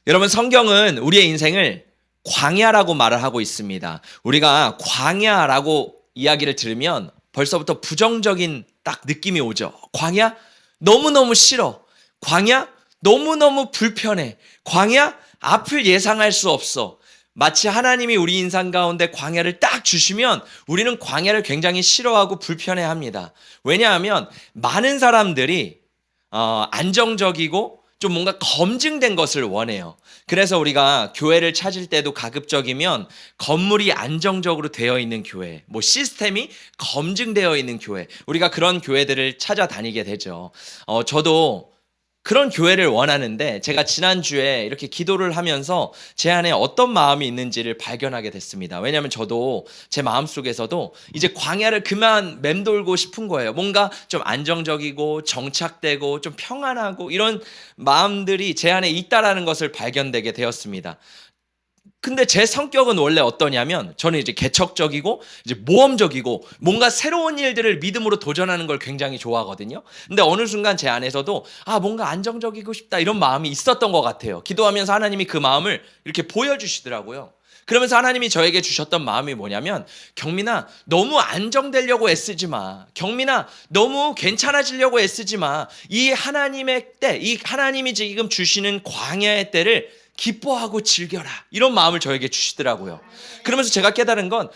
여러분, 성경은 우리의 인생을 광야라고 말을 하고 있습니다. 우리가 광야라고 이야기를 들으면 벌써부터 부정적인 딱 느낌이 오죠. 광야? 너무너무 싫어. 광야? 너무너무 불편해. 광야? 앞을 예상할 수 없어. 마치 하나님이 우리 인생 가운데 광야를 딱 주시면 우리는 광야를 굉장히 싫어하고 불편해합니다. 왜냐하면 많은 사람들이 안정적이고 좀 뭔가 검증된 것을 원해요. 그래서 우리가 교회를 찾을 때도 가급적이면 건물이 안정적으로 되어 있는 교회, 시스템이 검증되어 있는 교회, 우리가 그런 교회들을 찾아다니게 되죠. 저도 그런 교회를 원하는데 제가 지난주에 이렇게 기도를 하면서 제 안에 어떤 마음이 있는지를 발견하게 됐습니다. 왜냐하면 저도 제 마음속에서도 이제 광야를 그만 맴돌고 싶은 거예요. 뭔가 좀 안정적이고 정착되고 좀 평안하고 이런 마음들이 제 안에 있다라는 것을 발견되게 되었습니다. 근데 제 성격은 원래 어떠냐면 저는 이제 개척적이고 이제 모험적이고 뭔가 새로운 일들을 믿음으로 도전하는 걸 굉장히 좋아하거든요. 근데 어느 순간 제 안에서도 뭔가 안정적이고 싶다 이런 마음이 있었던 것 같아요. 기도하면서 하나님이 그 마음을 이렇게 보여주시더라고요. 그러면서 하나님이 저에게 주셨던 마음이 뭐냐면, 경민아, 너무 안정되려고 애쓰지 마. 경민아, 너무 괜찮아지려고 애쓰지 마. 이 하나님의 때, 이 하나님이 지금 주시는 광야의 때를 기뻐하고 즐겨라. 이런 마음을 저에게 주시더라고요. 그러면서 제가 깨달은 건,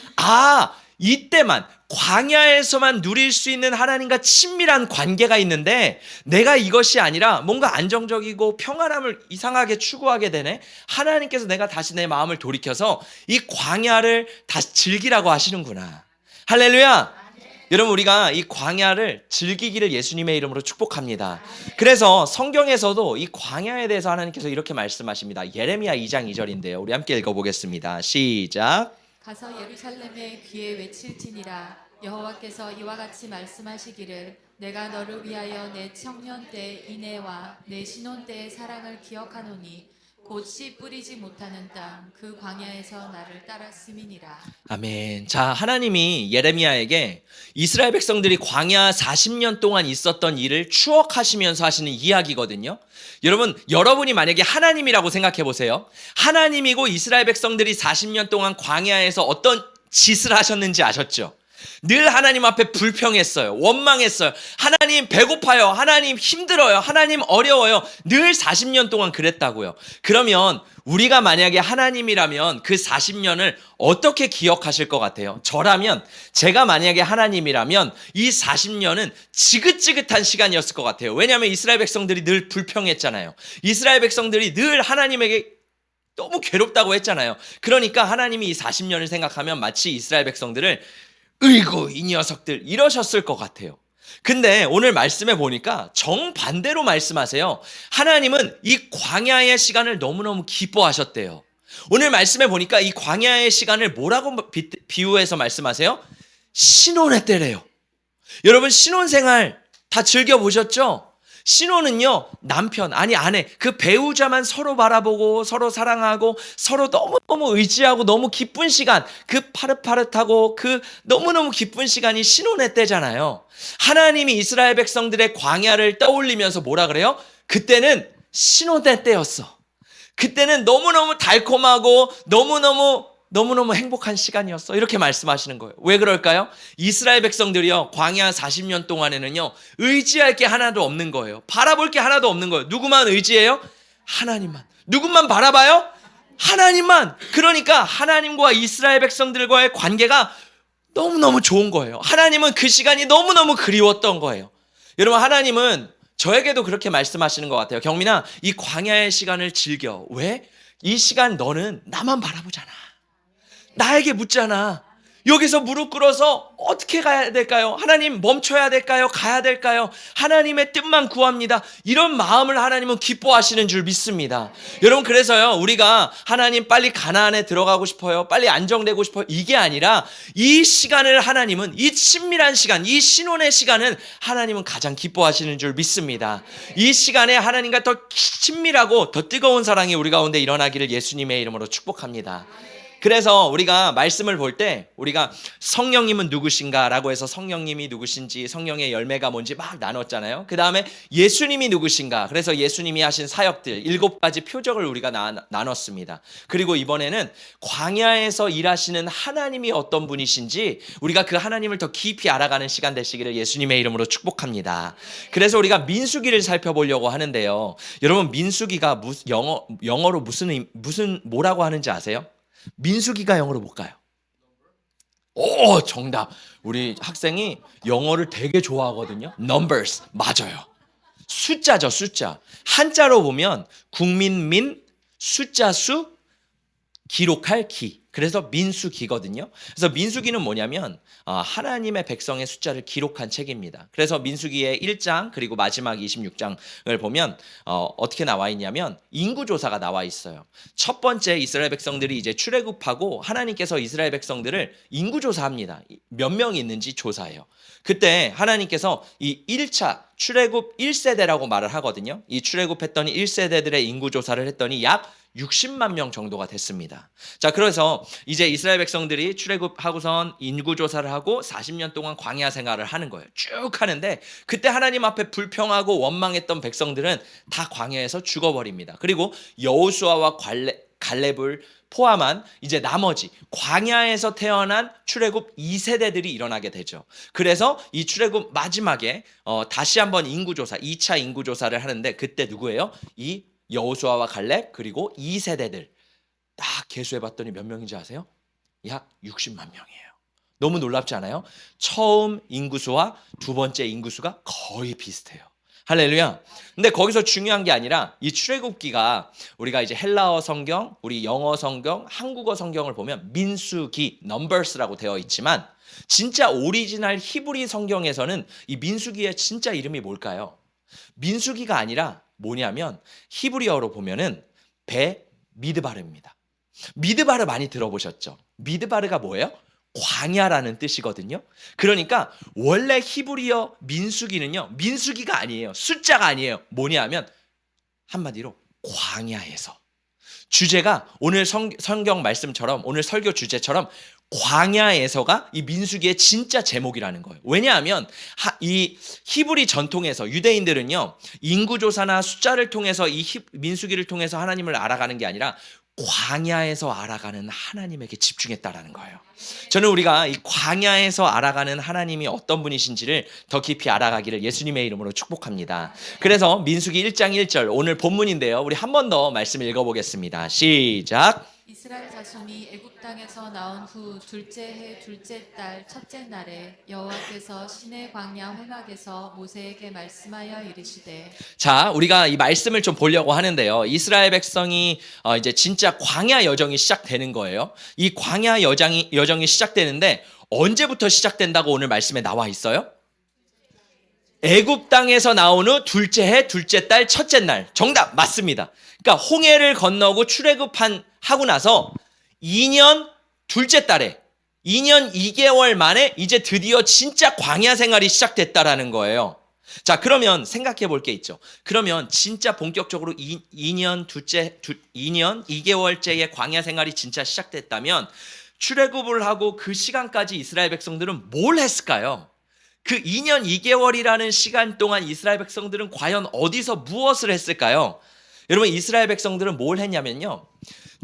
이때만, 광야에서만 누릴 수 있는 하나님과 친밀한 관계가 있는데 내가 이것이 아니라 뭔가 안정적이고 평안함을 이상하게 추구하게 되네. 하나님께서 내가 다시 내 마음을 돌이켜서 이 광야를 다시 즐기라고 하시는구나. 할렐루야. 여러분, 우리가 이 광야를 즐기기를 예수님의 이름으로 축복합니다. 그래서 성경에서도 이 광야에 대해서 하나님께서 이렇게 말씀하십니다. 예레미야 2장 2절인데요. 우리 함께 읽어보겠습니다. 시작. 가서 예루살렘에 귀에 외칠지니라. 여호와께서 이와 같이 말씀하시기를, 내가 너를 위하여 내 청년 때 인애와 내 신혼 때의 사랑을 기억하노니 곧 씨 뿌리지 못하는 땅 그 광야에서 나를 따랐음이니라. 아멘. 자, 하나님이 예레미야에게 이스라엘 백성들이 광야 40년 동안 있었던 일을 추억하시면서 하시는 이야기거든요. 여러분이 만약에 하나님이라고 생각해 보세요. 하나님이고 이스라엘 백성들이 40년 동안 광야에서 어떤 짓을 하셨는지 아셨죠? 늘 하나님 앞에 불평했어요. 원망했어요. 하나님 배고파요. 하나님 힘들어요. 하나님 어려워요. 늘 40년 동안 그랬다고요. 그러면 우리가 만약에 하나님이라면 그 40년을 어떻게 기억하실 것 같아요? 제가 만약에 하나님이라면 이 40년은 지긋지긋한 시간이었을 것 같아요. 왜냐하면 이스라엘 백성들이 늘 불평했잖아요. 이스라엘 백성들이 늘 하나님에게 너무 괴롭다고 했잖아요. 그러니까 하나님이 이 40년을 생각하면 마치 이스라엘 백성들을 으이구 이 녀석들 이러셨을 것 같아요. 근데 오늘 말씀해 보니까 정반대로 말씀하세요. 하나님은 이 광야의 시간을 너무너무 기뻐하셨대요. 오늘 말씀해 보니까 이 광야의 시간을 뭐라고 비유해서 말씀하세요? 신혼의 때래요. 여러분, 신혼생활 다 즐겨보셨죠? 신혼은요, 남편, 아내, 그 배우자만 서로 바라보고 서로 사랑하고 서로 너무너무 의지하고 너무 기쁜 시간, 그 파릇파릇하고 그 너무너무 기쁜 시간이 신혼의 때잖아요. 하나님이 이스라엘 백성들의 광야를 떠올리면서 뭐라 그래요? 그때는 신혼의 때였어. 그때는 너무너무 달콤하고 너무너무 행복한 시간이었어. 이렇게 말씀하시는 거예요. 왜 그럴까요? 이스라엘 백성들이요, 광야 40년 동안에는요, 의지할 게 하나도 없는 거예요. 바라볼 게 하나도 없는 거예요. 누구만 의지해요? 하나님만. 누구만 바라봐요? 하나님만. 그러니까 하나님과 이스라엘 백성들과의 관계가 너무너무 좋은 거예요. 하나님은 그 시간이 너무너무 그리웠던 거예요. 여러분, 하나님은 저에게도 그렇게 말씀하시는 것 같아요. 경민아, 이 광야의 시간을 즐겨. 왜? 이 시간 너는 나만 바라보잖아. 나에게 묻잖아. 여기서 무릎 꿇어서 어떻게 가야 될까요? 하나님, 멈춰야 될까요? 가야 될까요? 하나님의 뜻만 구합니다. 이런 마음을 하나님은 기뻐하시는 줄 믿습니다. 여러분, 그래서요, 우리가 하나님 빨리 가나안에 들어가고 싶어요, 빨리 안정되고 싶어요, 이게 아니라 이 시간을 하나님은, 이 친밀한 시간, 이 신혼의 시간은 하나님은 가장 기뻐하시는 줄 믿습니다. 이 시간에 하나님과 더 친밀하고 더 뜨거운 사랑이 우리 가운데 일어나기를 예수님의 이름으로 축복합니다. 그래서 우리가 말씀을 볼 때 우리가 성령님은 누구신가라고 해서 성령님이 누구신지 성령의 열매가 뭔지 막 나눴잖아요. 그 다음에 예수님이 누구신가, 그래서 예수님이 하신 사역들 7가지 표적을 우리가 나눴습니다. 그리고 이번에는 광야에서 일하시는 하나님이 어떤 분이신지 우리가 그 하나님을 더 깊이 알아가는 시간 되시기를 예수님의 이름으로 축복합니다. 그래서 우리가 민수기를 살펴보려고 하는데요. 여러분, 민수기가 영어로 무슨 뭐라고 하는지 아세요? 민수기가 영어로 뭘까요? 오, 정답. 우리 학생이 영어를 되게 좋아하거든요. Numbers. 맞아요. 숫자죠, 숫자. 한자로 보면 국민민, 숫자 수, 기록할 기. 그래서 민수기거든요. 그래서 민수기는 뭐냐면 하나님의 백성의 숫자를 기록한 책입니다. 그래서 민수기의 1장 그리고 마지막 26장을 보면 어떻게 나와 있냐면 인구조사가 나와 있어요. 첫 번째 이스라엘 백성들이 이제 출애굽하고 하나님께서 이스라엘 백성들을 인구조사합니다. 몇 명이 있는지 조사해요. 그때 하나님께서 이 1차 출애굽 1세대라고 말을 하거든요. 이 출애굽했더니 1세대들의 인구조사를 했더니 약 60만 명 정도가 됐습니다. 자, 그래서 이제 이스라엘 백성들이 출애굽하고선 인구조사를 하고 40년 동안 광야 생활을 하는 거예요. 쭉 하는데 그때 하나님 앞에 불평하고 원망했던 백성들은 다 광야에서 죽어버립니다. 그리고 여호수아와 갈렙을 포함한 이제 나머지 광야에서 태어난 출애굽 2세대들이 일어나게 되죠. 그래서 이 출애굽 마지막에 다시 한번 인구조사, 2차 인구조사를 하는데 그때 누구예요? 이 여호수아와 갈렙 그리고 2세대들 딱 계수해봤더니 몇 명인지 아세요? 약 60만 명이에요. 너무 놀랍지 않아요? 처음 인구수와 두 번째 인구수가 거의 비슷해요. 할렐루야. 근데 거기서 중요한 게 아니라 이 출애굽기가 우리가 이제 헬라어 성경, 우리 영어 성경, 한국어 성경을 보면 민수기, 넘버스라고 되어 있지만 진짜 오리지널 히브리 성경에서는 이 민수기의 진짜 이름이 뭘까요? 민수기가 아니라 뭐냐면 히브리어로 보면은 미드바르입니다. 미드바르 많이 들어보셨죠? 미드바르가 뭐예요? 광야라는 뜻이거든요. 그러니까 원래 히브리어 민수기는요, 민수기가 아니에요. 숫자가 아니에요. 뭐냐면 한마디로 광야에서. 주제가 오늘 성경 말씀처럼 오늘 설교 주제처럼 광야에서가 이 민수기의 진짜 제목이라는 거예요. 왜냐하면 이 히브리 전통에서 유대인들은요, 인구조사나 숫자를 통해서 이 민수기를 통해서 하나님을 알아가는 게 아니라 광야에서 알아가는 하나님에게 집중했다라는 거예요. 저는 우리가 이 광야에서 알아가는 하나님이 어떤 분이신지를 더 깊이 알아가기를 예수님의 이름으로 축복합니다. 그래서 민수기 1장 1절 오늘 본문인데요. 우리 한 번 더 말씀 읽어보겠습니다. 시작. 이스라엘 자손이 애굽 땅에서 나온 후 둘째 해 둘째 달 첫째 날에 여호와께서 시내 광야 회막에서 모세에게 말씀하여 이르시되. 자, 우리가 이 말씀을 좀 보려고 하는데요. 이스라엘 백성이 이제 진짜 광야 여정이 시작되는 거예요. 이 광야 여정이 시작되는데 언제부터 시작된다고 오늘 말씀에 나와 있어요? 애굽 땅에서 나온 후 둘째 해 둘째 달 첫째 날. 정답 맞습니다. 그러니까 홍해를 건너고 하고 나서 2년 둘째 달에 2년 2개월 만에 이제 드디어 진짜 광야 생활이 시작됐다라는 거예요. 자, 그러면 생각해 볼 게 있죠. 그러면 진짜 본격적으로 2년 2개월째의 광야 생활이 진짜 시작됐다면 출애굽을 하고 그 시간까지 이스라엘 백성들은 뭘 했을까요? 그 2년 2개월이라는 시간 동안 이스라엘 백성들은 과연 어디서 무엇을 했을까요? 여러분, 이스라엘 백성들은 뭘 했냐면요,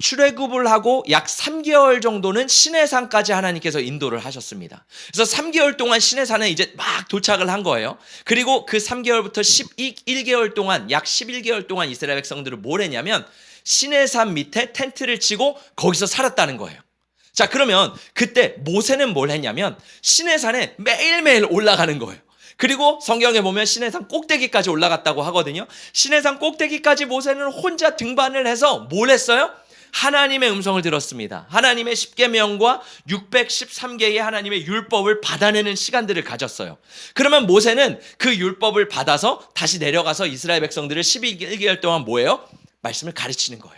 출애굽을 하고 약 3개월 정도는 시내산까지 하나님께서 인도를 하셨습니다. 그래서 3개월 동안 시내산에 이제 막 도착을 한 거예요. 그리고 그 3개월부터 11개월 동안 약 11개월 동안 이스라엘 백성들은 뭘 했냐면 시내산 밑에 텐트를 치고 거기서 살았다는 거예요. 자, 그러면 그때 모세는 뭘 했냐면 시내산에 매일매일 올라가는 거예요. 그리고 성경에 보면 시내산 꼭대기까지 올라갔다고 하거든요. 시내산 꼭대기까지 모세는 혼자 등반을 해서 뭘 했어요? 하나님의 음성을 들었습니다. 하나님의 10계명과 613개의 하나님의 율법을 받아내는 시간들을 가졌어요. 그러면 모세는 그 율법을 받아서 다시 내려가서 이스라엘 백성들을 12개월 동안 뭐예요? 말씀을 가르치는 거예요.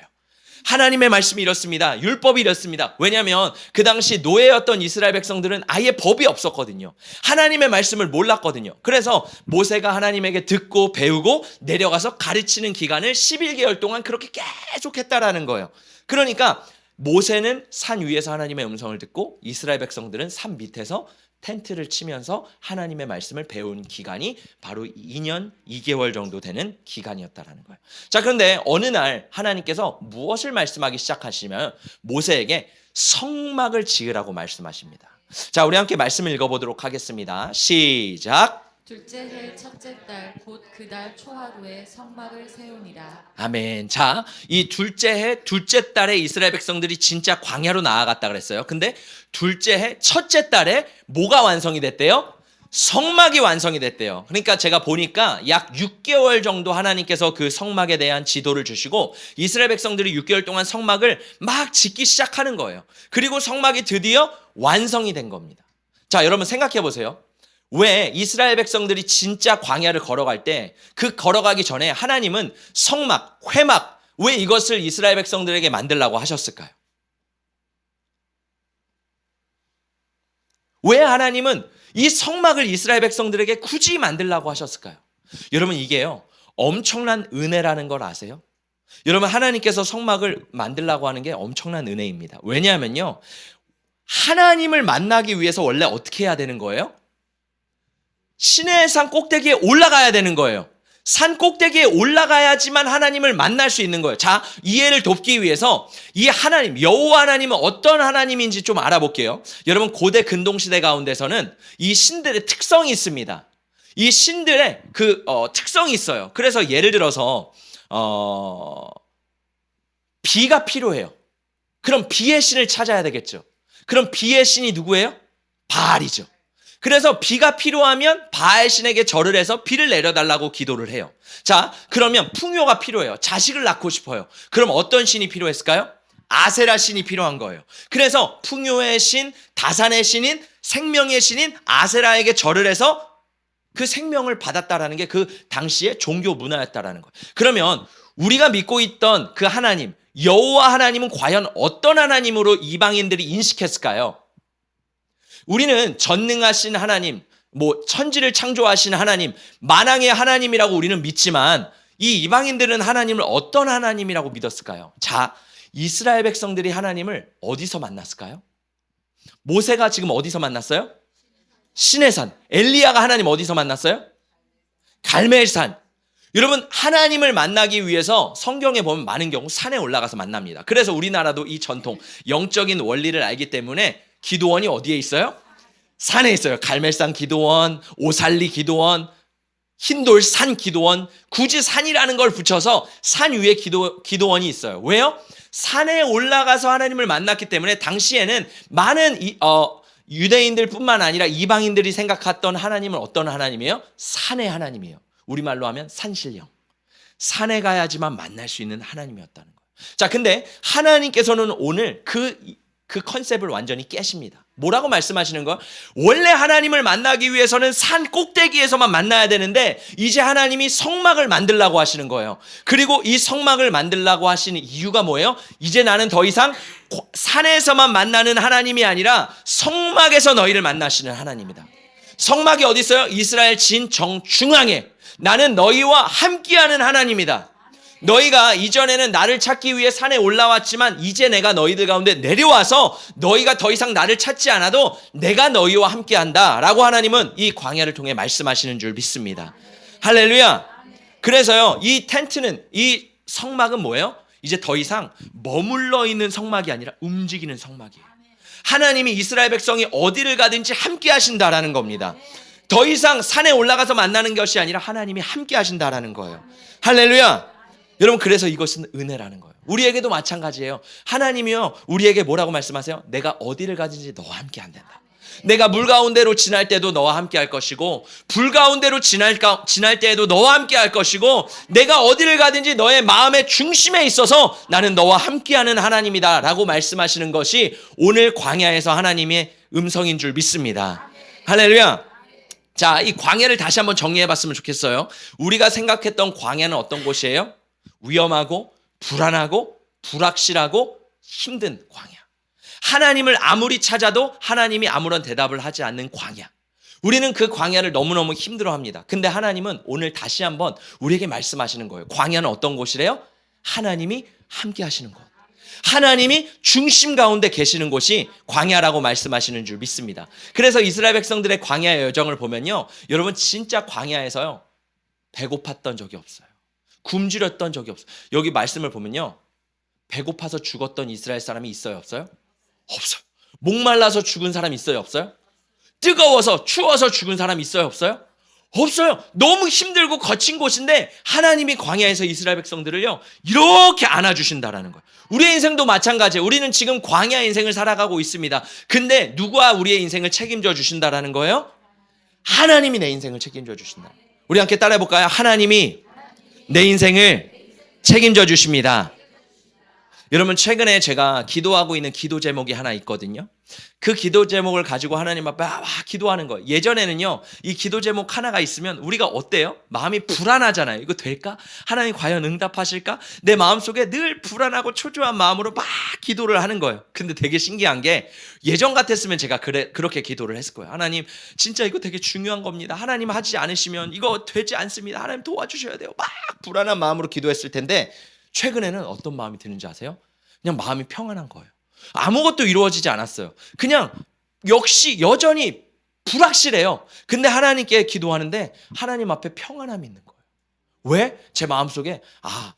하나님의 말씀이 이렇습니다. 율법이 이렇습니다. 왜냐하면 그 당시 노예였던 이스라엘 백성들은 아예 법이 없었거든요. 하나님의 말씀을 몰랐거든요. 그래서 모세가 하나님에게 듣고 배우고 내려가서 가르치는 기간을 11개월 동안 그렇게 계속 했다라는 거예요. 그러니까 모세는 산 위에서 하나님의 음성을 듣고 이스라엘 백성들은 산 밑에서 텐트를 치면서 하나님의 말씀을 배운 기간이 바로 2년 2개월 정도 되는 기간이었다라는 거예요. 자, 그런데 어느 날 하나님께서 무엇을 말씀하기 시작하시면 모세에게 성막을 지으라고 말씀하십니다. 자, 우리 함께 말씀을 읽어보도록 하겠습니다. 시작. 둘째 해 첫째 달 곧 그 달 초하루에 성막을 세우니라. 아멘. 자, 이 둘째 해 둘째 달에 이스라엘 백성들이 진짜 광야로 나아갔다 그랬어요. 근데 둘째 해 첫째 달에 뭐가 완성이 됐대요? 성막이 완성이 됐대요. 그러니까 제가 보니까 약 6개월 정도 하나님께서 그 성막에 대한 지도를 주시고 이스라엘 백성들이 6개월 동안 성막을 막 짓기 시작하는 거예요. 그리고 성막이 드디어 완성이 된 겁니다. 자, 여러분 생각해 보세요. 왜 이스라엘 백성들이 진짜 광야를 걸어갈 때 그 걸어가기 전에 하나님은 성막, 회막, 왜 이것을 이스라엘 백성들에게 만들라고 하셨을까요? 왜 하나님은 이 성막을 이스라엘 백성들에게 굳이 만들라고 하셨을까요? 여러분 이게요, 엄청난 은혜라는 걸 아세요? 여러분 하나님께서 성막을 만들라고 하는 게 엄청난 은혜입니다. 왜냐하면요, 하나님을 만나기 위해서 원래 어떻게 해야 되는 거예요? 시내산 꼭대기에 올라가야 되는 거예요. 산 꼭대기에 올라가야지만 하나님을 만날 수 있는 거예요. 자, 이해를 돕기 위해서 이 하나님, 여호와 하나님은 어떤 하나님인지 좀 알아볼게요. 여러분 고대 근동시대 가운데서는 이 신들의 특성이 있습니다. 이 신들의 특성이 있어요. 그래서 예를 들어서 비가 필요해요. 그럼 비의 신을 찾아야 되겠죠. 그럼 비의 신이 누구예요? 바알이죠. 그래서 비가 필요하면 바알 신에게 절을 해서 비를 내려달라고 기도를 해요. 자, 그러면 풍요가 필요해요. 자식을 낳고 싶어요. 그럼 어떤 신이 필요했을까요? 아세라 신이 필요한 거예요. 그래서 풍요의 신, 다산의 신인, 생명의 신인 아세라에게 절을 해서 그 생명을 받았다라는 게 그 당시의 종교 문화였다라는 거예요. 그러면 우리가 믿고 있던 그 하나님, 여호와 하나님은 과연 어떤 하나님으로 이방인들이 인식했을까요? 우리는 전능하신 하나님, 천지를 창조하신 하나님, 만왕의 하나님이라고 우리는 믿지만 이 이방인들은 하나님을 어떤 하나님이라고 믿었을까요? 자, 이스라엘 백성들이 하나님을 어디서 만났을까요? 모세가 지금 어디서 만났어요? 시내산. 엘리야가 하나님 어디서 만났어요? 갈멜산. 여러분 하나님을 만나기 위해서 성경에 보면 많은 경우 산에 올라가서 만납니다. 그래서 우리나라도 이 전통, 영적인 원리를 알기 때문에 기도원이 어디에 있어요? 산에 있어요. 갈멜산 기도원, 오살리 기도원, 흰돌산 기도원. 굳이 산이라는 걸 붙여서 산 위에 기도원이 있어요. 왜요? 산에 올라가서 하나님을 만났기 때문에 당시에는 많은 유대인들 뿐만 아니라 이방인들이 생각했던 하나님은 어떤 하나님이에요? 산의 하나님이에요. 우리말로 하면 산신령. 산에 가야지만 만날 수 있는 하나님이었다는 거예요. 자, 근데 하나님께서는 오늘 그 컨셉을 완전히 깨십니다. 뭐라고 말씀하시는 거예요? 원래 하나님을 만나기 위해서는 산 꼭대기에서만 만나야 되는데 이제 하나님이 성막을 만들라고 하시는 거예요. 그리고 이 성막을 만들라고 하시는 이유가 뭐예요? 이제 나는 더 이상 산에서만 만나는 하나님이 아니라 성막에서 너희를 만나시는 하나님이다. 성막이 어디 있어요? 이스라엘 진 정중앙에 나는 너희와 함께하는 하나님이다. 너희가 이전에는 나를 찾기 위해 산에 올라왔지만 이제 내가 너희들 가운데 내려와서 너희가 더 이상 나를 찾지 않아도 내가 너희와 함께한다 라고 하나님은 이 광야를 통해 말씀하시는 줄 믿습니다. 할렐루야. 그래서요, 이 텐트는, 이 성막은 뭐예요? 이제 더 이상 머물러 있는 성막이 아니라 움직이는 성막이에요. 하나님이 이스라엘 백성이 어디를 가든지 함께 하신다라는 겁니다. 더 이상 산에 올라가서 만나는 것이 아니라 하나님이 함께 하신다라는 거예요. 할렐루야. 여러분 그래서 이것은 은혜라는 거예요. 우리에게도 마찬가지예요. 하나님이요 우리에게 뭐라고 말씀하세요? 내가 어디를 가든지 너와 함께 안 된다. 내가 물 가운데로 지날 때도 너와 함께 할 것이고 불 가운데로 지날 때에도 너와 함께 할 것이고 내가 어디를 가든지 너의 마음의 중심에 있어서 나는 너와 함께하는 하나님이다 라고 말씀하시는 것이 오늘 광야에서 하나님의 음성인 줄 믿습니다. 할렐루야. 자, 이 광야를 다시 한번 정리해 봤으면 좋겠어요. 우리가 생각했던 광야는 어떤 곳이에요? 위험하고 불안하고 불확실하고 힘든 광야. 하나님을 아무리 찾아도 하나님이 아무런 대답을 하지 않는 광야. 우리는 그 광야를 너무너무 힘들어합니다. 근데 하나님은 오늘 다시 한번 우리에게 말씀하시는 거예요. 광야는 어떤 곳이래요? 하나님이 함께 하시는 곳. 하나님이 중심 가운데 계시는 곳이 광야라고 말씀하시는 줄 믿습니다. 그래서 이스라엘 백성들의 광야의 여정을 보면요, 여러분 진짜 광야에서요 배고팠던 적이 없어요. 굶주렸던 적이 없어요. 여기 말씀을 보면요, 배고파서 죽었던 이스라엘 사람이 있어요, 없어요? 없어요. 목말라서 죽은 사람 있어요, 없어요? 뜨거워서 추워서 죽은 사람 있어요, 없어요? 없어요. 너무 힘들고 거친 곳인데 하나님이 광야에서 이스라엘 백성들을요 이렇게 안아주신다라는 거예요. 우리의 인생도 마찬가지예요. 우리는 지금 광야 인생을 살아가고 있습니다. 근데 누가 우리의 인생을 책임져 주신다라는 거예요? 하나님이 내 인생을 책임져 주신다. 우리 함께 따라해 볼까요? 하나님이 내 인생을 책임져 주십니다. 여러분, 최근에 제가 기도하고 있는 기도 제목이 하나 있거든요. 그 기도 제목을 가지고 하나님 앞에 기도하는 거예요. 예전에는요, 이 기도 제목 하나가 있으면 우리가 어때요? 마음이 불안하잖아요. 이거 될까? 하나님 과연 응답하실까? 내 마음속에 늘 불안하고 초조한 마음으로 막 기도를 하는 거예요. 근데 되게 신기한 게, 예전 같았으면 제가 그렇게 기도를 했을 거예요. 하나님, 진짜 이거 되게 중요한 겁니다. 하나님 하지 않으시면 이거 되지 않습니다. 하나님 도와주셔야 돼요. 막 불안한 마음으로 기도했을 텐데, 최근에는 어떤 마음이 드는지 아세요? 그냥 마음이 평안한 거예요. 아무것도 이루어지지 않았어요. 그냥 역시 여전히 불확실해요. 근데 하나님께 기도하는데 하나님 앞에 평안함이 있는 거예요. 왜? 제 마음속에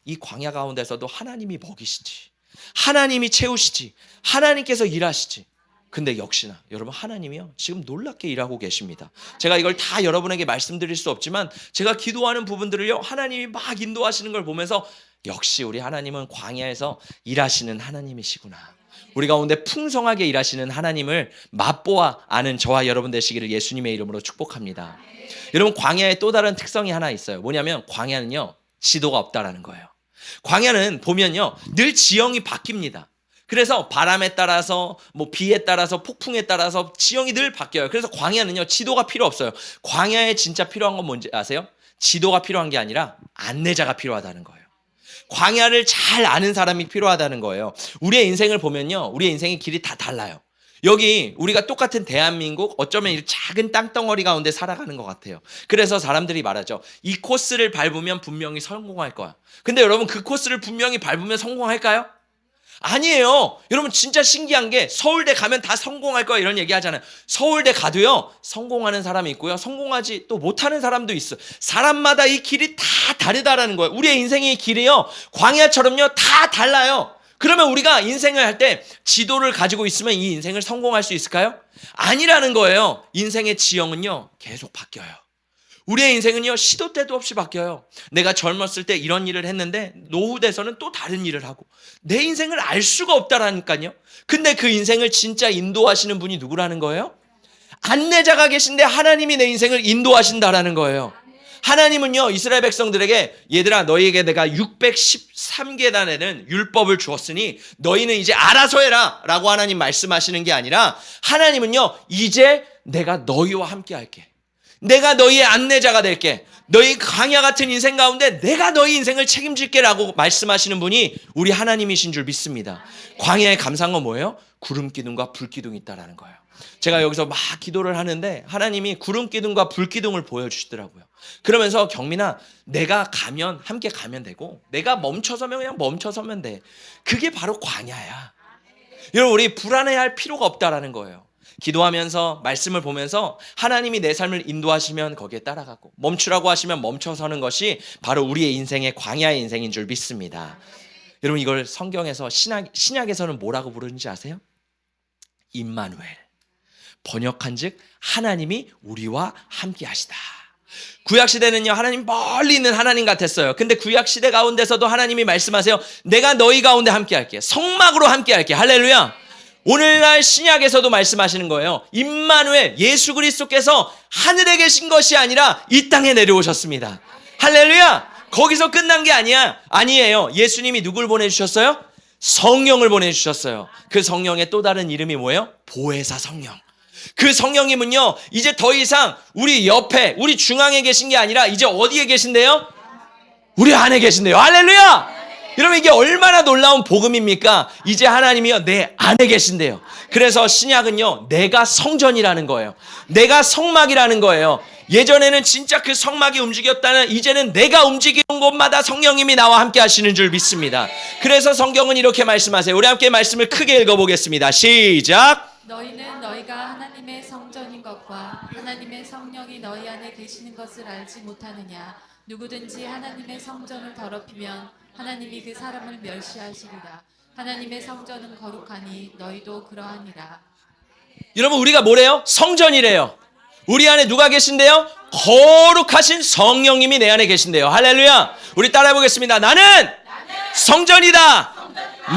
이 광야 가운데서도 하나님이 먹이시지, 하나님이 채우시지, 하나님께서 일하시지. 근데 역시나 여러분, 하나님이요 지금 놀랍게 일하고 계십니다. 제가 이걸 다 여러분에게 말씀드릴 수 없지만 제가 기도하는 부분들을요 하나님이 막 인도하시는 걸 보면서, 역시 우리 하나님은 광야에서 일하시는 하나님이시구나, 우리 가운데 풍성하게 일하시는 하나님을 맛보아 아는 저와 여러분 되시기를 예수님의 이름으로 축복합니다. 여러분, 광야의 또 다른 특성이 하나 있어요. 뭐냐면 광야는요 지도가 없다라는 거예요. 광야는 보면요 늘 지형이 바뀝니다. 그래서 바람에 따라서 비에 따라서 폭풍에 따라서 지형이 늘 바뀌어요. 그래서 광야는요 지도가 필요 없어요. 광야에 진짜 필요한 건 뭔지 아세요? 지도가 필요한 게 아니라 안내자가 필요하다는 거예요. 광야를 잘 아는 사람이 필요하다는 거예요. 우리의 인생을 보면요, 우리의 인생의 길이 다 달라요. 여기 우리가 똑같은 대한민국, 어쩌면 이 작은 땅덩어리 가운데 살아가는 것 같아요. 그래서 사람들이 말하죠. 이 코스를 밟으면 분명히 성공할 거야. 근데 여러분, 그 코스를 분명히 밟으면 성공할까요? 아니에요. 여러분, 진짜 신기한 게 서울대 가면 다 성공할 거야 이런 얘기 하잖아요. 서울대 가도요 성공하는 사람이 있고요, 성공하지 또 못하는 사람도 있어요. 사람마다 이 길이 다 다르다라는 거예요. 우리의 인생의 길이요 광야처럼요 다 달라요. 그러면 우리가 인생을 할 때 지도를 가지고 있으면 이 인생을 성공할 수 있을까요? 아니라는 거예요. 인생의 지형은요 계속 바뀌어요. 우리의 인생은요 시도 때도 없이 바뀌어요. 내가 젊었을 때 이런 일을 했는데 노후 돼서는 또 다른 일을 하고, 내 인생을 알 수가 없다라니까요. 근데 그 인생을 진짜 인도하시는 분이 누구라는 거예요? 안내자가 계신데 하나님이 내 인생을 인도하신다라는 거예요. 하나님은요 이스라엘 백성들에게, 얘들아 너희에게 내가 613계단에는 율법을 주었으니 너희는 이제 알아서 해라 라고 하나님 말씀하시는 게 아니라, 하나님은요 이제 내가 너희와 함께 할게, 내가 너희의 안내자가 될게, 너희 광야 같은 인생 가운데 내가 너희 인생을 책임질게 라고 말씀하시는 분이 우리 하나님이신 줄 믿습니다. 광야의 감사한 건 뭐예요? 구름 기둥과 불 기둥이 있다라는 거예요. 제가 여기서 막 기도를 하는데 하나님이 구름 기둥과 불 기둥을 보여주시더라고요. 그러면서, 경민아, 내가 가면 함께 가면 되고, 내가 멈춰서면 그냥 멈춰서면 돼. 그게 바로 광야야. 여러분, 우리 불안해할 필요가 없다라는 거예요. 기도하면서 말씀을 보면서 하나님이 내 삶을 인도하시면 거기에 따라가고, 멈추라고 하시면 멈춰서는 것이 바로 우리의 인생의 광야의 인생인 줄 믿습니다. 여러분, 이걸 성경에서 신약에서는 뭐라고 부르는지 아세요? 임마누엘, 번역한즉 하나님이 우리와 함께 하시다. 구약시대는요 하나님 멀리 있는 하나님 같았어요. 근데 구약시대 가운데서도 하나님이 말씀하세요. 내가 너희 가운데 함께 할게, 성막으로 함께 할게. 할렐루야. 오늘날 신약에서도 말씀하시는 거예요. 임마누엘, 예수 그리스도께서 하늘에 계신 것이 아니라 이 땅에 내려오셨습니다. 할렐루야. 거기서 끝난 게 아니에요. 예수님이 누굴 보내주셨어요? 성령을 보내주셨어요. 그 성령의 또 다른 이름이 뭐예요? 보혜사 성령. 그 성령님은요 이제 더 이상 우리 옆에, 우리 중앙에 계신 게 아니라 이제 어디에 계신대요? 우리 안에 계신대요. 할렐루야. 여러분 이게 얼마나 놀라운 복음입니까? 이제 하나님이요 내 안에 계신대요. 그래서 신약은요 내가 성전이라는 거예요. 내가 성막이라는 거예요. 예전에는 진짜 그 성막이 움직였다는 이제는 내가 움직이는 곳마다 성령님이 나와 함께 하시는 줄 믿습니다. 그래서 성경은 이렇게 말씀하세요. 우리 함께 말씀을 크게 읽어보겠습니다. 시작. 너희는 너희가 하나님의 성전인 것과 하나님의 성령이 너희 안에 계시는 것을 알지 못하느냐. 누구든지 하나님의 성전을 더럽히면 하나님이 그 사람을 멸시하시리라. 하나님의 성전은 거룩하니 너희도 그러하니라. 여러분 우리가 뭐래요? 성전이래요. 우리 안에 누가 계신데요? 거룩하신 성령님이 내 안에 계신데요. 할렐루야. 우리 따라해 보겠습니다. 나는 성전이다.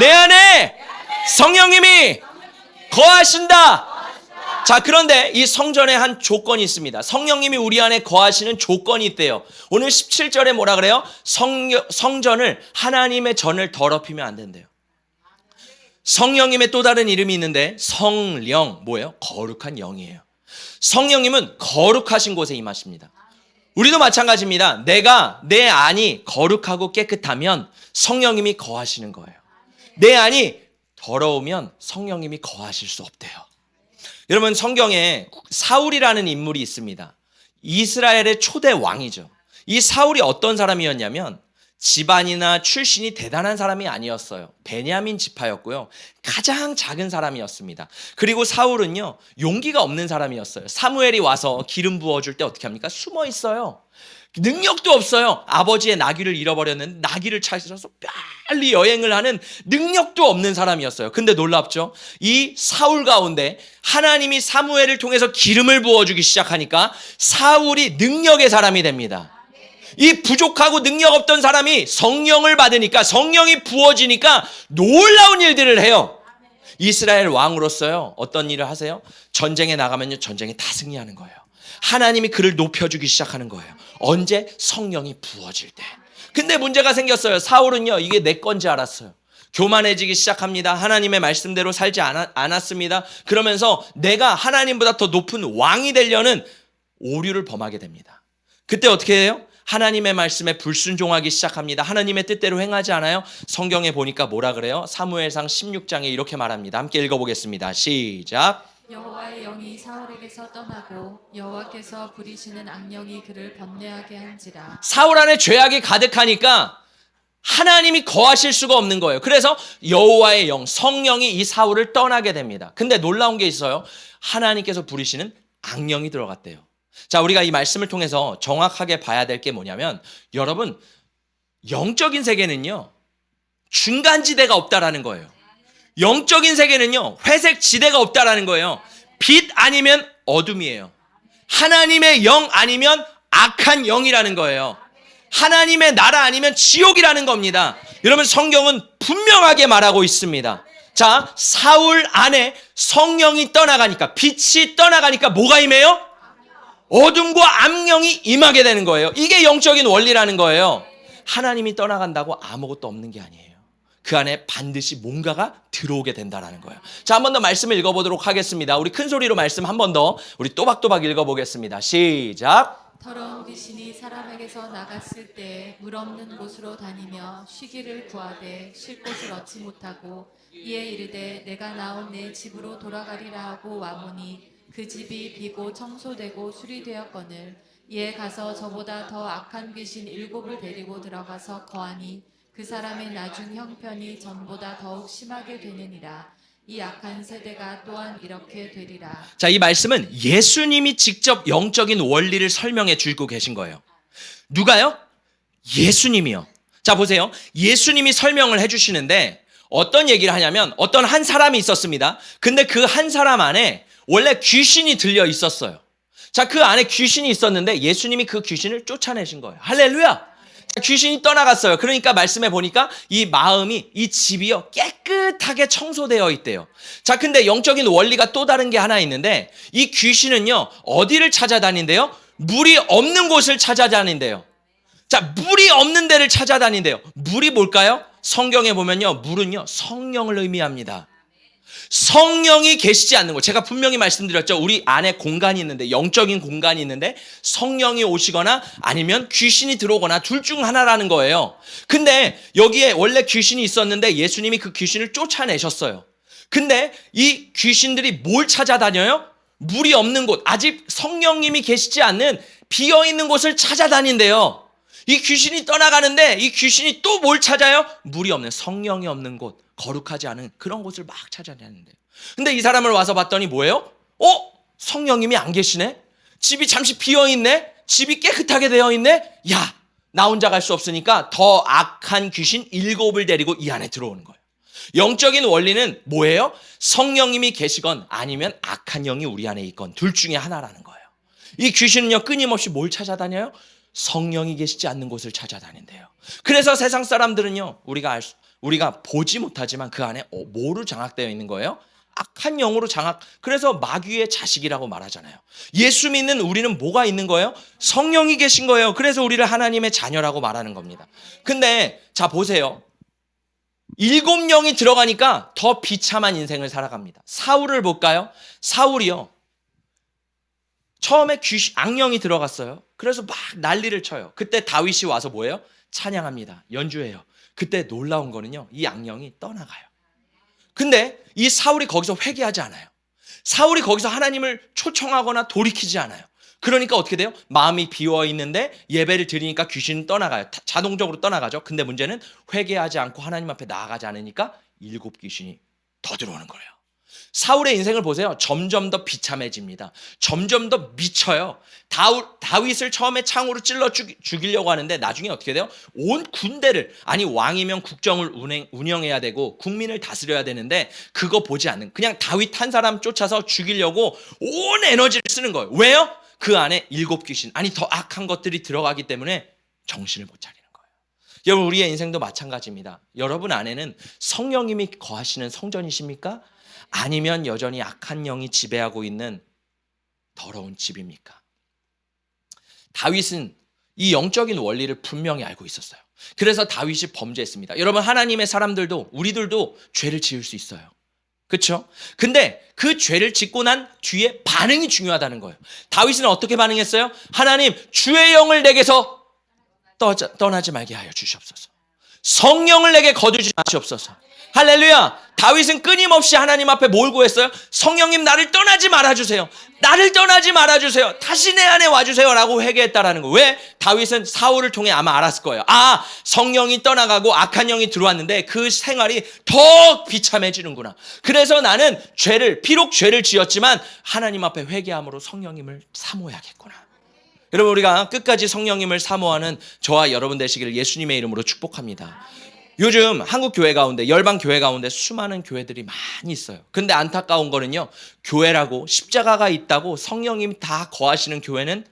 내 안에 성령님이 거하신다. 자, 그런데 이 성전에 한 조건이 있습니다. 성령님이 우리 안에 거하시는 조건이 있대요. 오늘 17절에 뭐라 그래요? 성전을 하나님의 전을 더럽히면 안 된대요. 성령님의 또 다른 이름이 있는데 성령 뭐예요? 거룩한 영이에요. 성령님은 거룩하신 곳에 임하십니다. 우리도 마찬가지입니다. 내 안이 거룩하고 깨끗하면 성령님이 거하시는 거예요. 내 안이 더러우면 성령님이 거하실 수 없대요. 여러분 성경에 사울이라는 인물이 있습니다. 이스라엘의 초대 왕이죠. 이 사울이 어떤 사람이었냐면 집안이나 출신이 대단한 사람이 아니었어요. 베냐민 지파였고요. 가장 작은 사람이었습니다. 그리고 사울은요 용기가 없는 사람이었어요. 사무엘이 와서 기름 부어줄 때 어떻게 합니까? 숨어 있어요. 능력도 없어요. 아버지의 나귀를 잃어버렸는데 나귀를 찾아서 빨리 여행을 하는 능력도 없는 사람이었어요. 근데 놀랍죠? 이 사울 가운데 하나님이 사무엘을 통해서 기름을 부어주기 시작하니까 사울이 능력의 사람이 됩니다. 이 부족하고 능력 없던 사람이 성령을 받으니까 성령이 부어지니까 놀라운 일들을 해요. 이스라엘 왕으로서요 어떤 일을 하세요? 전쟁에 나가면요 전쟁에 다 승리하는 거예요. 하나님이 그를 높여주기 시작하는 거예요. 언제? 성령이 부어질 때. 근데 문제가 생겼어요. 사울은요 이게 내 건지 알았어요. 교만해지기 시작합니다. 하나님의 말씀대로 살지 않았습니다. 그러면서 내가 하나님보다 더 높은 왕이 되려는 오류를 범하게 됩니다. 그때 어떻게 해요? 하나님의 말씀에 불순종하기 시작합니다. 하나님의 뜻대로 행하지 않아요? 성경에 보니까 뭐라 그래요? 사무엘상 16장에 이렇게 말합니다. 함께 읽어보겠습니다. 시작. 여호와의 영이 사울에게서 떠나고 여호와께서 부리시는 악령이 그를 번뇌하게 한지라. 사울 안에 죄악이 가득하니까 하나님이 거하실 수가 없는 거예요. 그래서 여호와의 영, 성령이 이 사울을 떠나게 됩니다. 근데 놀라운 게 있어요. 하나님께서 부리시는 악령이 들어갔대요. 자, 우리가 이 말씀을 통해서 정확하게 봐야 될 게 뭐냐면 여러분 영적인 세계는요 중간지대가 없다라는 거예요. 영적인 세계는요 회색 지대가 없다라는 거예요. 빛 아니면 어둠이에요. 하나님의 영 아니면 악한 영이라는 거예요. 하나님의 나라 아니면 지옥이라는 겁니다. 여러분 성경은 분명하게 말하고 있습니다. 자, 사울 안에 성령이 떠나가니까 빛이 떠나가니까 뭐가 임해요? 어둠과 악령이 임하게 되는 거예요. 이게 영적인 원리라는 거예요. 하나님이 떠나간다고 아무것도 없는 게 아니에요. 그 안에 반드시 뭔가가 들어오게 된다는 거예요. 자, 한 번 더 말씀을 읽어보도록 하겠습니다. 우리 큰 소리로 말씀 한 번 더 우리 또박또박 읽어보겠습니다. 시작. 더러운 귀신이 사람에게서 나갔을 때 물 없는 곳으로 다니며 쉬기를 구하되 쉴 곳을 얻지 못하고 이에 이르되 내가 나온 내 집으로 돌아가리라 하고 와보니 그 집이 비고 청소되고 수리되었거늘 이에 가서 저보다 더 악한 귀신 7을 데리고 들어가서 거하니 그 사람의 나중 형편이 전보다 더욱 심하게 되느니라. 이 악한 세대가 또한 이렇게 되리라. 자, 이 말씀은 예수님이 직접 영적인 원리를 설명해 주고 계신 거예요. 누가요? 예수님이요. 자, 보세요. 예수님이 설명을 해 주시는데 어떤 얘기를 하냐면 어떤 한 사람이 있었습니다. 근데 그 한 사람 안에 원래 귀신이 들려 있었어요. 자, 그 안에 귀신이 있었는데 예수님이 그 귀신을 쫓아내신 거예요. 할렐루야! 귀신이 떠나갔어요. 그러니까 말씀해 보니까 이 마음이, 이 집이요 깨끗하게 청소되어 있대요. 자, 근데 영적인 원리가 또 다른 게 하나 있는데 이 귀신은요 어디를 찾아다닌대요? 물이 없는 곳을 찾아다닌대요. 자, 물이 없는 데를 찾아다닌대요. 물이 뭘까요? 성경에 보면요 물은요 성령을 의미합니다. 성령이 계시지 않는 것. 제가 분명히 말씀드렸죠. 우리 안에 공간이 있는데, 영적인 공간이 있는데 성령이 오시거나 아니면 귀신이 들어오거나 둘 중 하나라는 거예요. 근데 여기에 원래 귀신이 있었는데 예수님이 그 귀신을 쫓아내셨어요. 근데 이 귀신들이 뭘 찾아다녀요? 물이 없는 곳, 아직 성령님이 계시지 않는 비어있는 곳을 찾아다닌대요. 이 귀신이 떠나가는데 이 귀신이 또 뭘 찾아요? 물이 없는, 성령이 없는 곳, 거룩하지 않은 그런 곳을 막 찾아다니는데요. 근데 이 사람을 와서 봤더니 뭐예요? 성령님이 안 계시네? 집이 잠시 비어있네? 집이 깨끗하게 되어 있네? 야, 나 혼자 갈 수 없으니까 더 악한 귀신 7을 데리고 이 안에 들어오는 거예요. 영적인 원리는 뭐예요? 성령님이 계시건 아니면 악한 영이 우리 안에 있건 둘 중에 하나라는 거예요. 이 귀신은요, 끊임없이 뭘 찾아다녀요? 성령이 계시지 않는 곳을 찾아다닌대요. 그래서 세상 사람들은요, 우리가 보지 못하지만 그 안에 뭐로 장악되어 있는 거예요? 악한 영으로 그래서 마귀의 자식이라고 말하잖아요. 예수 믿는 우리는 뭐가 있는 거예요? 성령이 계신 거예요. 그래서 우리를 하나님의 자녀라고 말하는 겁니다. 근데 자 보세요. 7영이 들어가니까 더 비참한 인생을 살아갑니다. 사울을 볼까요? 사울이요, 처음에 악령이 들어갔어요. 그래서 막 난리를 쳐요. 그때 다윗이 와서 뭐예요? 찬양합니다. 연주해요. 그때 놀라운 거는요, 이 악령이 떠나가요. 근데 이 사울이 거기서 회개하지 않아요. 사울이 거기서 하나님을 초청하거나 돌이키지 않아요. 그러니까 어떻게 돼요? 마음이 비워 있는데 예배를 드리니까 귀신은 떠나가요. 자동적으로 떠나가죠. 근데 문제는 회개하지 않고 하나님 앞에 나아가지 않으니까 7 귀신이 더 들어오는 거예요. 사울의 인생을 보세요. 점점 더 비참해집니다. 점점 더 미쳐요. 다윗을 처음에 창으로 찔러 죽이려고 하는데 나중에 어떻게 돼요? 온 군대를, 아니 왕이면 국정을 운영해야 되고 국민을 다스려야 되는데 그거 보지 않는, 그냥 다윗 한 사람 쫓아서 죽이려고 온 에너지를 쓰는 거예요. 왜요? 그 안에 7 귀신, 아니 더 악한 것들이 들어가기 때문에 정신을 못 차리는 거예요. 여러분, 우리의 인생도 마찬가지입니다. 여러분 안에는 성령님이 거하시는 성전이십니까? 아니면 여전히 악한 영이 지배하고 있는 더러운 집입니까? 다윗은 이 영적인 원리를 분명히 알고 있었어요. 그래서 다윗이 범죄했습니다. 여러분, 하나님의 사람들도, 우리들도 죄를 지을 수 있어요. 그렇죠? 근데 그 죄를 짓고 난 뒤에 반응이 중요하다는 거예요. 다윗은 어떻게 반응했어요? 하나님, 주의 영을 내게서 떠나지 말게 하여 주시옵소서. 성령을 내게 거두지 마시옵소서. 할렐루야. 다윗은 끊임없이 하나님 앞에 뭘 구했어요? 성령님, 나를 떠나지 말아주세요. 나를 떠나지 말아주세요. 다시 내 안에 와주세요 라고 회개했다라는 거예요. 왜? 다윗은 사울을 통해 아마 알았을 거예요. 성령이 떠나가고 악한 영이 들어왔는데 그 생활이 더 비참해지는구나. 그래서 나는 비록 죄를 지었지만 하나님 앞에 회개함으로 성령님을 사모해야겠구나. 여러분, 우리가 끝까지 성령님을 사모하는 저와 여러분 되시기를 예수님의 이름으로 축복합니다. 요즘 한국 교회 가운데, 열방 교회 가운데 수많은 교회들이 많이 있어요. 근데 안타까운 거는요, 교회라고 십자가가 있다고 성령님이 다 거하시는 교회는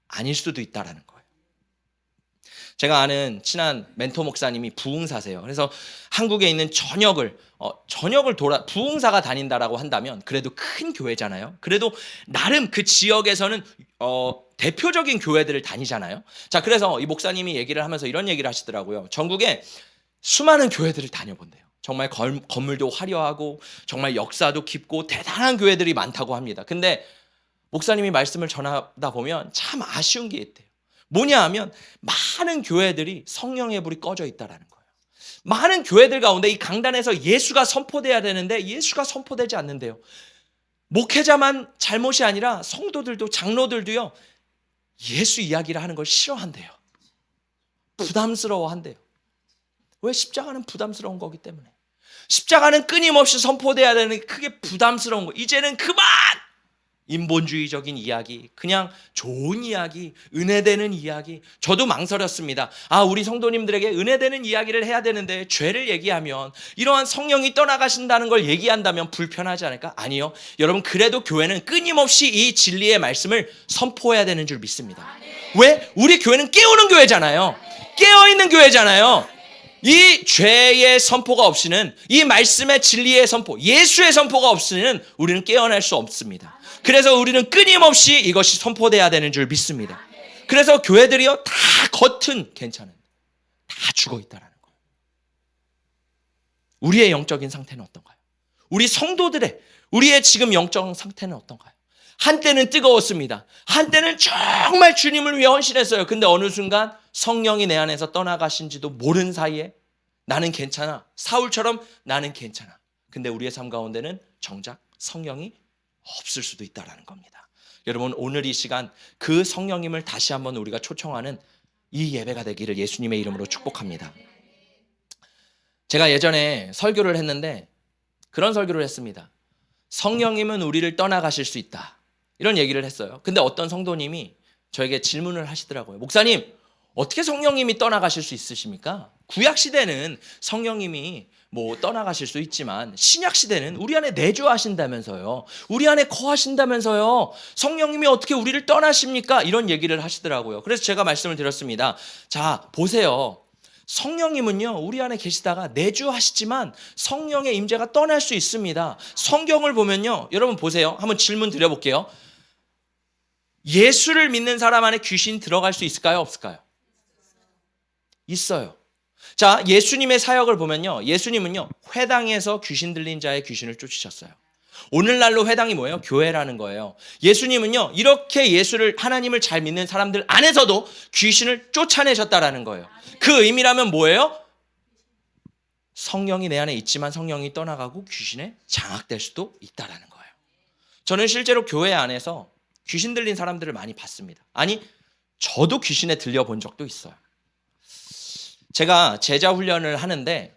아닐 수도 있다라는 거예요. 제가 아는 친한 멘토 목사님이 부흥사세요. 그래서 한국에 있는 전역을 부흥사가 다닌다라고 한다면 그래도 큰 교회잖아요. 그래도 나름 그 지역에서는 대표적인 교회들을 다니잖아요. 자, 그래서 이 목사님이 얘기를 하면서 이런 얘기를 하시더라고요. 전국에 수많은 교회들을 다녀본대요. 정말 건물도 화려하고 정말 역사도 깊고 대단한 교회들이 많다고 합니다. 근데 목사님이 말씀을 전하다 보면 참 아쉬운 게 있대요. 뭐냐 하면 많은 교회들이 성령의 불이 꺼져 있다라는 거예요. 많은 교회들 가운데 이 강단에서 예수가 선포돼야 되는데 예수가 선포되지 않는데요. 목회자만 잘못이 아니라 성도들도, 장로들도요, 예수 이야기를 하는 걸 싫어한대요. 부담스러워한대요. 왜? 십자가는 부담스러운 거기 때문에. 십자가는 끊임없이 선포돼야 되는 게 그게 부담스러운 거. 이제는 그만! 인본주의적인 이야기, 그냥 좋은 이야기, 은혜되는 이야기. 저도 망설였습니다. 우리 성도님들에게 은혜되는 이야기를 해야 되는데 죄를 얘기하면, 이러한 성령이 떠나가신다는 걸 얘기한다면 불편하지 않을까? 아니요. 여러분, 그래도 교회는 끊임없이 이 진리의 말씀을 선포해야 되는 줄 믿습니다. 왜? 우리 교회는 깨우는 교회잖아요. 깨어있는 교회잖아요. 이 죄의 선포가 없이는, 이 말씀의 진리의 선포, 예수의 선포가 없이는 우리는 깨어날 수 없습니다. 그래서 우리는 끊임없이 이것이 선포돼야 되는 줄 믿습니다. 그래서 교회들이요, 다 겉은 괜찮은데 다 죽어 있다라는 거예요. 우리의 영적인 상태는 어떤가요? 우리 성도들의 우리의 지금 영적 상태는 어떤가요? 한때는 뜨거웠습니다. 한때는 정말 주님을 위해 헌신했어요. 근데 어느 순간 성령이 내 안에서 떠나가신지도 모르는 사이에 나는 괜찮아. 사울처럼 나는 괜찮아. 근데 우리의 삶 가운데는 정작 성령이 없을 수도 있다는 겁니다. 여러분, 오늘 이 시간 그 성령님을 다시 한번 우리가 초청하는 이 예배가 되기를 예수님의 이름으로 축복합니다. 제가 예전에 설교를 했는데 그런 설교를 했습니다. 성령님은 우리를 떠나가실 수 있다. 이런 얘기를 했어요. 근데 어떤 성도님이 저에게 질문을 하시더라고요. 목사님, 어떻게 성령님이 떠나가실 수 있으십니까? 구약 시대는 성령님이 뭐 떠나가실 수 있지만 신약 시대는 우리 안에 내주하신다면서요. 우리 안에 거하신다면서요. 성령님이 어떻게 우리를 떠나십니까? 이런 얘기를 하시더라고요. 그래서 제가 말씀을 드렸습니다. 자, 보세요. 성령님은요, 우리 안에 계시다가 내주하시지만 성령의 임재가 떠날 수 있습니다. 성경을 보면요, 여러분 보세요. 한번 질문 드려볼게요. 예수를 믿는 사람 안에 귀신 들어갈 수 있을까요? 없을까요? 있어요. 자, 예수님의 사역을 보면요, 예수님은요, 회당에서 귀신 들린 자의 귀신을 쫓으셨어요. 오늘날로 회당이 뭐예요? 교회라는 거예요. 예수님은요, 이렇게 예수를, 하나님을 잘 믿는 사람들 안에서도 귀신을 쫓아내셨다라는 거예요. 그 의미라면 뭐예요? 성령이 내 안에 있지만 성령이 떠나가고 귀신에 장악될 수도 있다라는 거예요. 저는 실제로 교회 안에서 귀신 들린 사람들을 많이 봤습니다. 아니, 저도 귀신에 들려본 적도 있어요. 제가 제자 훈련을 하는데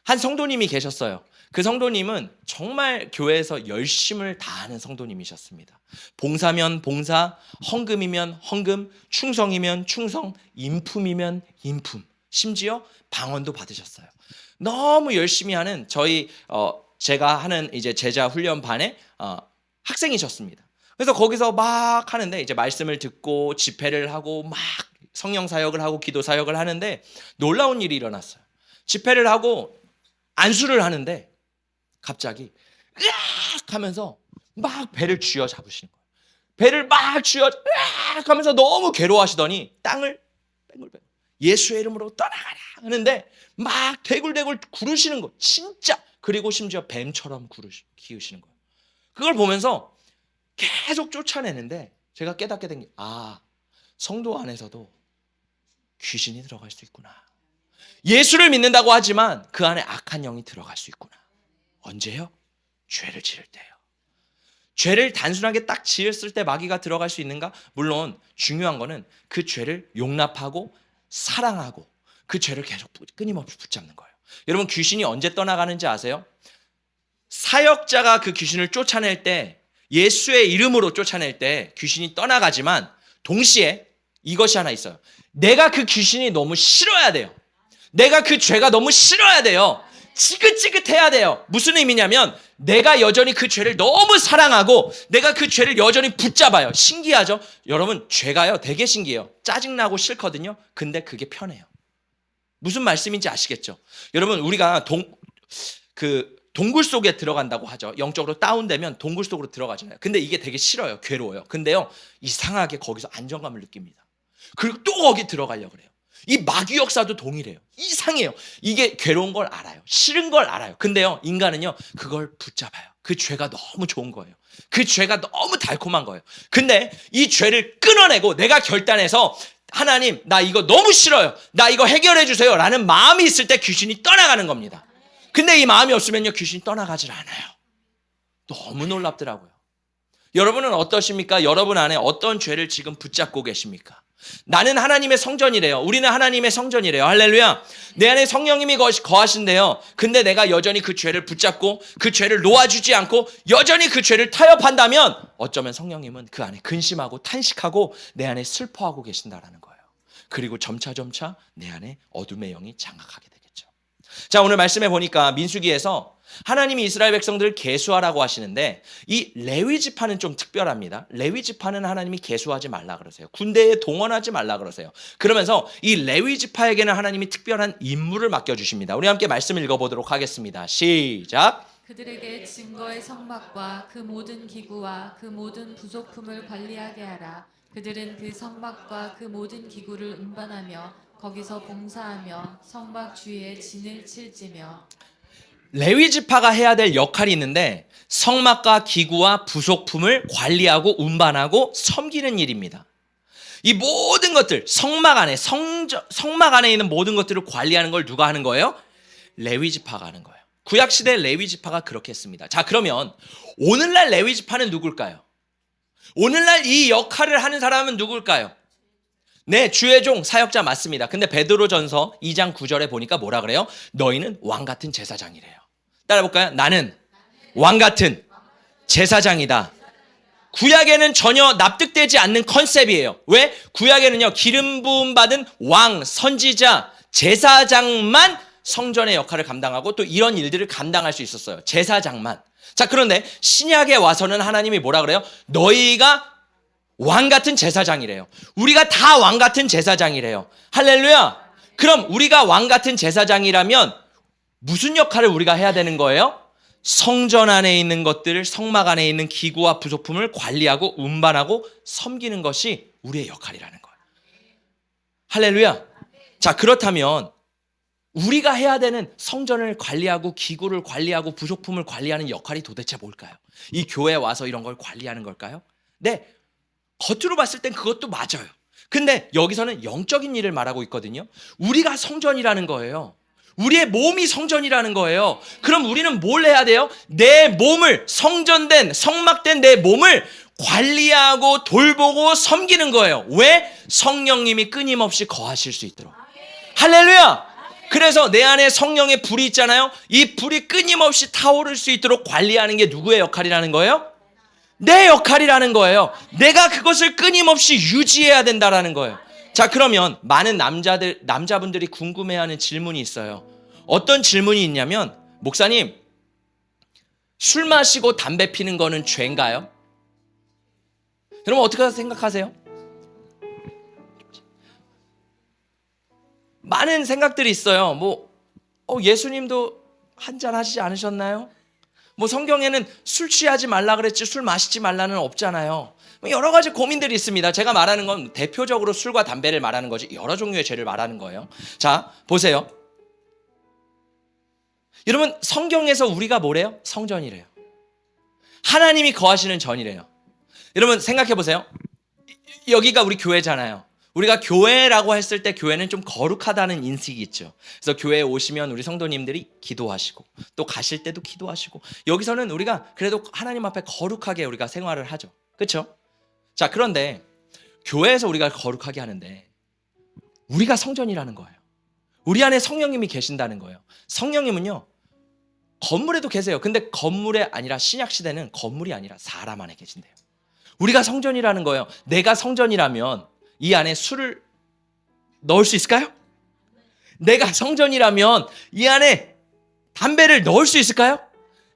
한 성도님이 계셨어요. 그 성도님은 정말 교회에서 열심을 다하는 성도님이셨습니다. 봉사면 봉사, 헌금이면 헌금, 충성이면 충성, 인품이면 인품, 심지어 방언도 받으셨어요. 너무 열심히 하는 제가 하는 이제 제자 훈련 반의 학생이셨습니다. 그래서 거기서 막 하는데 이제 말씀을 듣고 집회를 하고 막 성령 사역을 하고 기도 사역을 하는데 놀라운 일이 일어났어요. 집회를 하고 안수를 하는데 갑자기 으악 하면서 막 배를 쥐어 잡으시는 거예요. 배를 막 쥐어 으악 하면서 너무 괴로워하시더니 땅을 뱅글뱅글 예수의 이름으로 떠나가라 하는데 막 대굴대굴 구르시는 거 진짜. 그리고 심지어 뱀처럼 기우시는 거예요. 그걸 보면서 계속 쫓아내는데 제가 깨닫게 된 게 성도 안에서도 귀신이 들어갈 수 있구나. 예수를 믿는다고 하지만 그 안에 악한 영이 들어갈 수 있구나. 언제요? 죄를 지을 때요. 죄를 단순하게 딱 지었을 때 마귀가 들어갈 수 있는가? 물론 중요한 거는 그 죄를 용납하고 사랑하고 그 죄를 계속 끊임없이 붙잡는 거예요. 여러분, 귀신이 언제 떠나가는지 아세요? 사역자가 그 귀신을 쫓아낼 때, 예수의 이름으로 쫓아낼 때 귀신이 떠나가지만 동시에 이것이 하나 있어요. 내가 그 귀신이 너무 싫어야 돼요. 내가 그 죄가 너무 싫어야 돼요. 지긋지긋해야 돼요. 무슨 의미냐면 내가 여전히 그 죄를 너무 사랑하고 내가 그 죄를 여전히 붙잡아요. 신기하죠? 여러분, 죄가요 되게 신기해요. 짜증나고 싫거든요. 근데 그게 편해요. 무슨 말씀인지 아시겠죠? 여러분, 우리가 동굴 속에 들어간다고 하죠. 영적으로 다운되면 동굴 속으로 들어가잖아요. 근데 이게 되게 싫어요. 괴로워요. 근데요, 이상하게 거기서 안정감을 느낍니다. 그리고 또 거기 들어가려고 그래요. 이 마귀 역사도 동일해요. 이상해요. 이게 괴로운 걸 알아요. 싫은 걸 알아요. 근데요, 인간은요, 그걸 붙잡아요. 그 죄가 너무 좋은 거예요. 그 죄가 너무 달콤한 거예요. 근데 이 죄를 끊어내고 내가 결단해서 하나님, 나 이거 너무 싫어요. 나 이거 해결해 주세요. 라는 마음이 있을 때 귀신이 떠나가는 겁니다. 근데 이 마음이 없으면요, 귀신이 떠나가질 않아요. 너무 놀랍더라고요. 여러분은 어떠십니까? 여러분 안에 어떤 죄를 지금 붙잡고 계십니까? 나는 하나님의 성전이래요. 우리는 하나님의 성전이래요. 할렐루야. 내 안에 성령님이 거하신대요. 근데 내가 여전히 그 죄를 붙잡고 그 죄를 놓아주지 않고 여전히 그 죄를 타협한다면 어쩌면 성령님은 그 안에 근심하고 탄식하고 내 안에 슬퍼하고 계신다라는 거예요. 그리고 점차 내 안에 어둠의 영이 장악하게 되겠죠. 자, 오늘 말씀해 보니까 민수기에서 하나님이 이스라엘 백성들을 계수하라고 하시는데 이 레위 지파는 좀 특별합니다. 레위 지파는 하나님이 계수하지 말라 그러세요. 군대에 동원하지 말라 그러세요. 그러면서 이 레위 지파에게는 하나님이 특별한 임무를 맡겨주십니다. 우리 함께 말씀을 읽어보도록 하겠습니다. 시작. 그들에게 증거의 성막과 그 모든 기구와 그 모든 부속품을 관리하게 하라. 그들은 그 성막과 그 모든 기구를 운반하며 거기서 봉사하며 성막 주위에 진을 칠지며. 레위 지파가 해야 될 역할이 있는데 성막과 기구와 부속품을 관리하고 운반하고 섬기는 일입니다. 이 모든 것들, 성막 안에 있는 모든 것들을 관리하는 걸 누가 하는 거예요? 레위 지파가 하는 거예요. 구약 시대 레위 지파가 그렇게 했습니다. 자, 그러면 오늘날 레위 지파는 누굴까요? 오늘날 이 역할을 하는 사람은 누굴까요? 네, 주의 종 사역자 맞습니다. 근데 베드로전서 2장 9절에 보니까 뭐라 그래요? 너희는 왕 같은 제사장이래요. 따라 볼까요? 나는 왕 같은 제사장이다. 구약에는 전혀 납득되지 않는 컨셉이에요. 왜? 구약에는요, 기름 부음 받은 왕, 선지자, 제사장만 성전의 역할을 감당하고 또 이런 일들을 감당할 수 있었어요. 제사장만. 자, 그런데 신약에 와서는 하나님이 뭐라 그래요? 너희가 왕 같은 제사장이래요. 우리가 다 왕 같은 제사장이래요. 할렐루야. 그럼 우리가 왕 같은 제사장이라면 무슨 역할을 우리가 해야 되는 거예요? 성전 안에 있는 것들을, 성막 안에 있는 기구와 부속품을 관리하고 운반하고 섬기는 것이 우리의 역할이라는 거예요. 할렐루야. 자, 그렇다면 우리가 해야 되는 성전을 관리하고 기구를 관리하고 부속품을 관리하는 역할이 도대체 뭘까요? 이 교회에 와서 이런 걸 관리하는 걸까요? 네, 겉으로 봤을 땐 그것도 맞아요. 근데 여기서는 영적인 일을 말하고 있거든요. 우리가 성전이라는 거예요. 우리의 몸이 성전이라는 거예요. 그럼 우리는 뭘 해야 돼요? 내 몸을, 성전된, 성막된 내 몸을 관리하고 돌보고 섬기는 거예요. 왜? 성령님이 끊임없이 거하실 수 있도록. 할렐루야! 그래서 내 안에 성령의 불이 있잖아요. 이 불이 끊임없이 타오를 수 있도록 관리하는 게 누구의 역할이라는 거예요? 내 역할이라는 거예요. 내가 그것을 끊임없이 유지해야 된다라는 거예요. 자, 그러면 많은 남자분들이 궁금해하는 질문이 있어요. 어떤 질문이 있냐면, 목사님, 술 마시고 담배 피는 거는 죄인가요? 여러분 어떻게 생각하세요? 많은 생각들이 있어요. 예수님도 한잔 하시지 않으셨나요? 성경에는 술 취하지 말라 그랬지 술 마시지 말라는 없잖아요. 여러 가지 고민들이 있습니다. 제가 말하는 건 대표적으로 술과 담배를 말하는 거지 여러 종류의 죄를 말하는 거예요. 자, 보세요. 여러분, 성경에서 우리가 뭐래요? 성전이래요. 하나님이 거하시는 전이래요. 여러분 생각해 보세요. 여기가 우리 교회잖아요. 우리가 교회라고 했을 때 교회는 좀 거룩하다는 인식이 있죠. 그래서 교회에 오시면 우리 성도님들이 기도하시고 또 가실 때도 기도하시고, 여기서는 우리가 그래도 하나님 앞에 거룩하게 우리가 생활을 하죠. 그렇죠? 자, 그런데 교회에서 우리가 거룩하게 하는데 우리가 성전이라는 거예요. 우리 안에 성령님이 계신다는 거예요. 성령님은요, 건물에도 계세요. 근데 건물에 아니라, 신약 시대는 건물이 아니라 사람 안에 계신대요. 우리가 성전이라는 거예요. 내가 성전이라면 이 안에 술을 넣을 수 있을까요? 내가 성전이라면 이 안에 담배를 넣을 수 있을까요?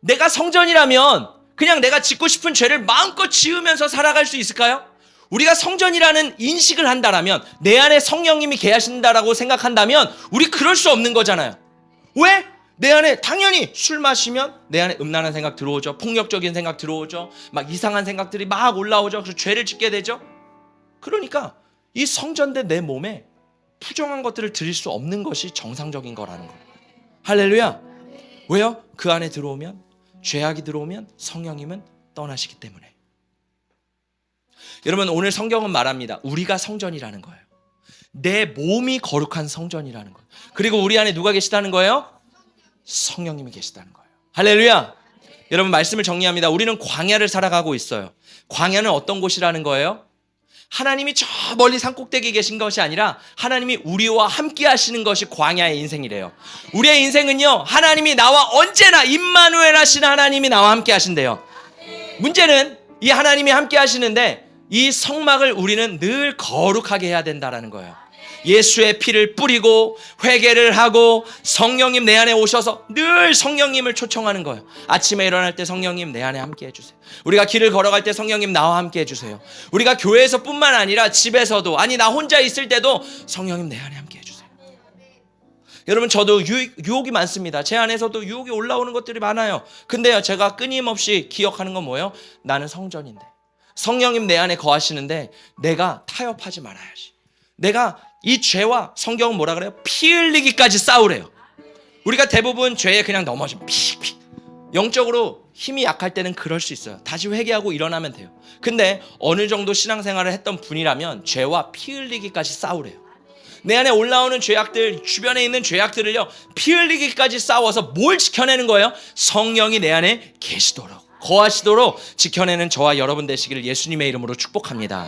내가 성전이라면 그냥 내가 짓고 싶은 죄를 마음껏 지으면서 살아갈 수 있을까요? 우리가 성전이라는 인식을 한다라면, 내 안에 성령님이 계신다라고 생각한다면 우리 그럴 수 없는 거잖아요. 왜? 내 안에 당연히 술 마시면 내 안에 음란한 생각 들어오죠. 폭력적인 생각 들어오죠. 막 이상한 생각들이 막 올라오죠. 그래서 죄를 짓게 되죠. 그러니까 이 성전된 내 몸에 부정한 것들을 드릴 수 없는 것이 정상적인 거라는 거예요. 할렐루야. 왜요? 그 안에 들어오면, 죄악이 들어오면 성령님은 떠나시기 때문에. 여러분, 오늘 성경은 말합니다. 우리가 성전이라는 거예요. 내 몸이 거룩한 성전이라는 거예요. 그리고 우리 안에 누가 계시다는 거예요? 성령님이 계시다는 거예요. 할렐루야. 여러분, 말씀을 정리합니다. 우리는 광야를 살아가고 있어요. 광야는 어떤 곳이라는 거예요? 하나님이 저 멀리 산꼭대기에 계신 것이 아니라 하나님이 우리와 함께 하시는 것이 광야의 인생이래요. 우리의 인생은요, 하나님이 나와 언제나 임마누엘 하신 하나님이 나와 함께 하신대요. 문제는 이 하나님이 함께 하시는데 이 성막을 우리는 늘 거룩하게 해야 된다라는 거예요. 예수의 피를 뿌리고 회개를 하고 성령님 내 안에 오셔서 늘 성령님을 초청하는 거예요. 아침에 일어날 때 성령님 내 안에 함께 해주세요. 우리가 길을 걸어갈 때 성령님 나와 함께 해주세요. 우리가 교회에서 뿐만 아니라 집에서도, 아니 나 혼자 있을 때도 성령님 내 안에 함께 해주세요. 여러분, 저도 유혹이 많습니다. 제 안에서도 유혹이 올라오는 것들이 많아요. 근데요, 제가 끊임없이 기억하는 건 뭐예요? 나는 성전인데 성령님 내 안에 거하시는데 내가 타협하지 말아야지. 내가 이 죄와, 성경은 뭐라 그래요? 피 흘리기까지 싸우래요. 우리가 대부분 죄에 그냥 넘어져 픽픽. 영적으로 힘이 약할 때는 그럴 수 있어요. 다시 회개하고 일어나면 돼요. 근데 어느 정도 신앙생활을 했던 분이라면 죄와 피 흘리기까지 싸우래요. 내 안에 올라오는 죄악들, 주변에 있는 죄악들을요, 피 흘리기까지 싸워서 뭘 지켜내는 거예요? 성령이 내 안에 계시도록, 거하시도록 지켜내는 저와 여러분 되시기를 예수님의 이름으로 축복합니다.